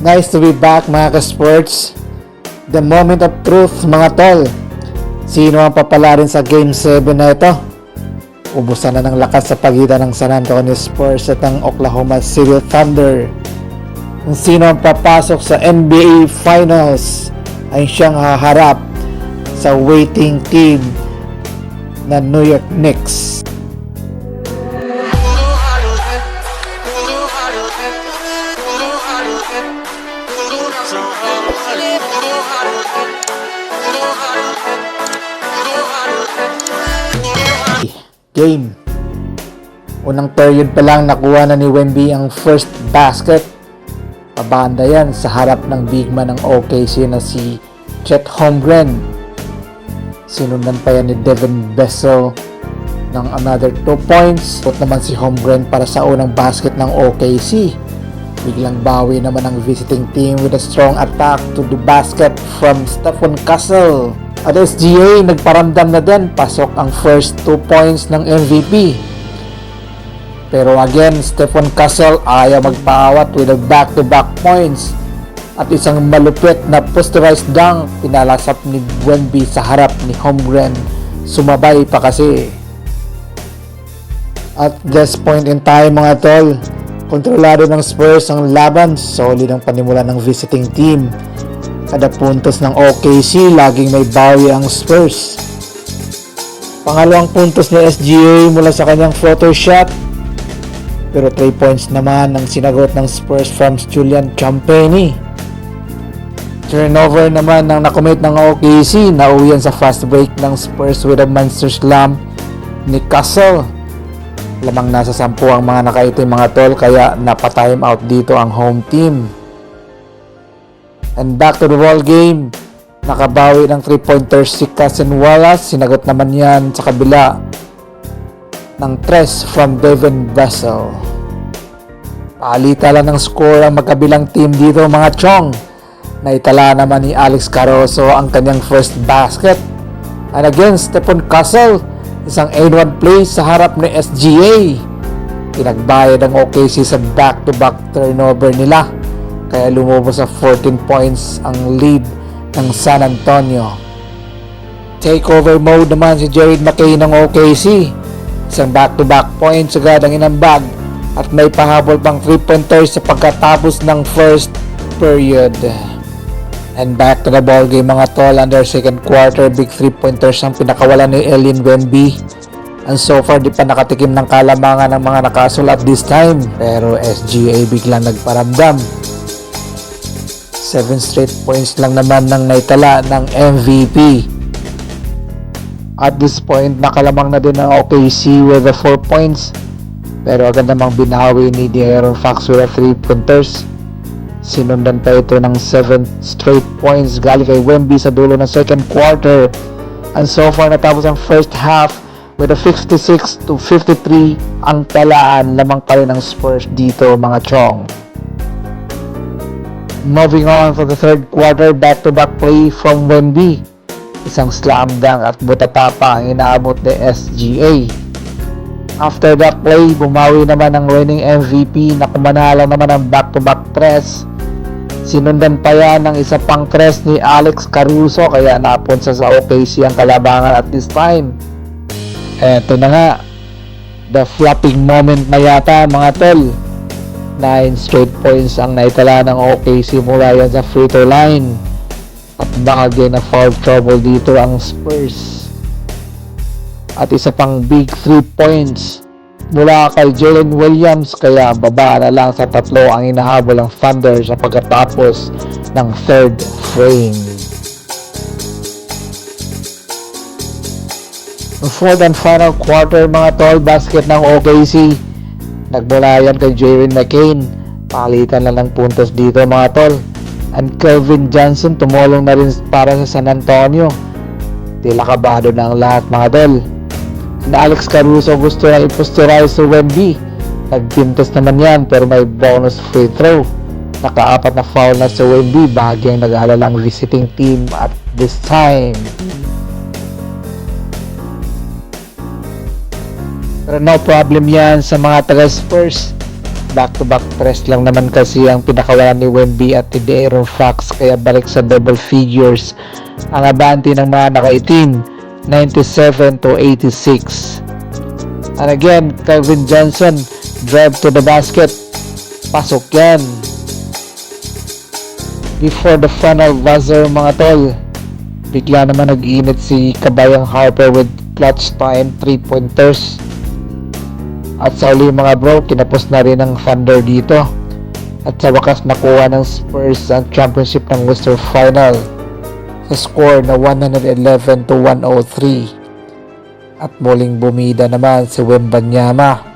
Nice to be back mga ka-sports. The moment of truth mga tol. Sino ang papalarin sa Game 7 na ito? Ubusan na ng lakas sa pagitan ng San Antonio Spurs at ng Oklahoma City Thunder. Kung sino ang papasok sa NBA Finals ay siyang haharap sa waiting team na New York Knicks. Game. Unang period pa lang nakuha na ni Wemby ang first basket. Pabanda yan sa harap ng big man ng OKC na si Chet Holmgren. Sinundan pa yan ni Devin Vassell ng another 2 points. Put naman si Holmgren para sa unang basket ng OKC. Biglang bawi naman ang visiting team with a strong attack to the basket from Stephon Castle. At SGA nagparamdam na din, pasok ang first 2 points ng MVP. Pero again, Stephon Castle ayaw magpaawat with a back-to-back points. At isang malupit na posterized dunk, pinalasap ni Wemby sa harap ni Holmgren. Sumabay pa kasi. At this point in time mga tol, kontrolado ng Spurs ang laban, solid ang panimula ng visiting team. Kada puntos ng OKC, laging may bawi ang Spurs. Pangalawang puntos ni SGA mula sa kanyang floater shot. Pero 3 points naman ang sinagot ng Spurs from Julian Champagnie. Turnover naman ng nakomit ng OKC, nauwian sa fast break ng Spurs with a monster slam ni Castle. Lamang nasa 10 ang mga nakaitim mga tol, kaya napa-time out dito ang home team. And back to the ball game. Nakabawi ng 3-pointer si Cason Wallace. Sinagot naman yan sa kabila ng 3 from Devin Vassell. Paalita lang ng score ang magkabilang team dito mga chong. Naitala naman ni Alex Caruso ang kanyang first basket. And again, Stephon Castle, isang and-one play sa harap ni SGA. Pinagbayad ang OKC sa back-to-back turnover nila. Kaya lumubos sa 14 points ang lead ng San Antonio. Takeover mode naman si Jared McCain ng OKC. Isang back-to-back points agad ang inambag at may pahabol pang 3-pointers sa pagkatapos ng first period. And back to the ball game mga tol, under second quarter, big 3-pointers ang pinakawalan ni Elin Wemby. And so far di pa nakatikim ng kalamangan ng mga nakasulat this time. Pero SGA biglang nagparamdam. 7 straight points lang naman ng naitala ng MVP. At this point, nakalamang na din ang OKC with the 4 points. Pero agad namang binawi ni De'Aaron Fox with the 3-pointers. Sinundan pa ito ng 7 straight points galing kay Wemby sa dulo ng second quarter. And so far, natapos ang first half with a 56-53 ang talaan. Lamang pa rin ang Spurs dito mga chong. Moving on for the third quarter, back-to-back play from Wemby. Isang slam dunk at butatapa ang inaabot ni SGA. After that play, bumawi naman ang reigning MVP na kumanala naman ang back-to-back tres. Sinundan pa yan ng isa pang tres ni Alex Caruso, kaya napunsa sa OKC ang kalabangan at this time. Eto na nga, the flopping moment na yata mga tol. 9 straight points ang naitala ng OKC mula yan sa free throw line. At baka again na foul trouble dito ang Spurs. At isa pang big 3 points mula kay Jalen Williams, kaya baba na lang sa 3 ang inahabol ng Thunder sa pagkatapos ng third frame. The fourth and final quarter mga tol, basket ng OKC. Nagmula yan kay Jaren McCain. Palitan lang ng puntos dito mga tol. And Kelvin Johnson tumulong na rin para sa San Antonio. Tila kabado na ang lahat mga tol. And Alex Caruso gusto na i-posterize sa Wemby. Nagpintos naman yan pero may bonus free throw. Naka-4 na foul na sa Wemby. Bahagyang nag-aalala ang visiting team at this time. Pero no problem yan sa mga taga Spurs. Back-to-back press lang naman kasi ang pinakawalan ni Wemby at ni De'Aaron Fox, kaya balik sa double figures ang abante ng mga nakaitim, 97-86. And again, Calvin Johnson, drive to the basket, pasok yan. Before the final buzzer mga tol, bigla naman nag-init si Kabayang Harper with clutch time 3-pointers. At sa uli mga bro, kinapos na rin ng Thunder dito. At sa wakas nakuha ng Spurs ang championship ng Western Final sa score na 111-103. At muling bumida naman si Wembanyama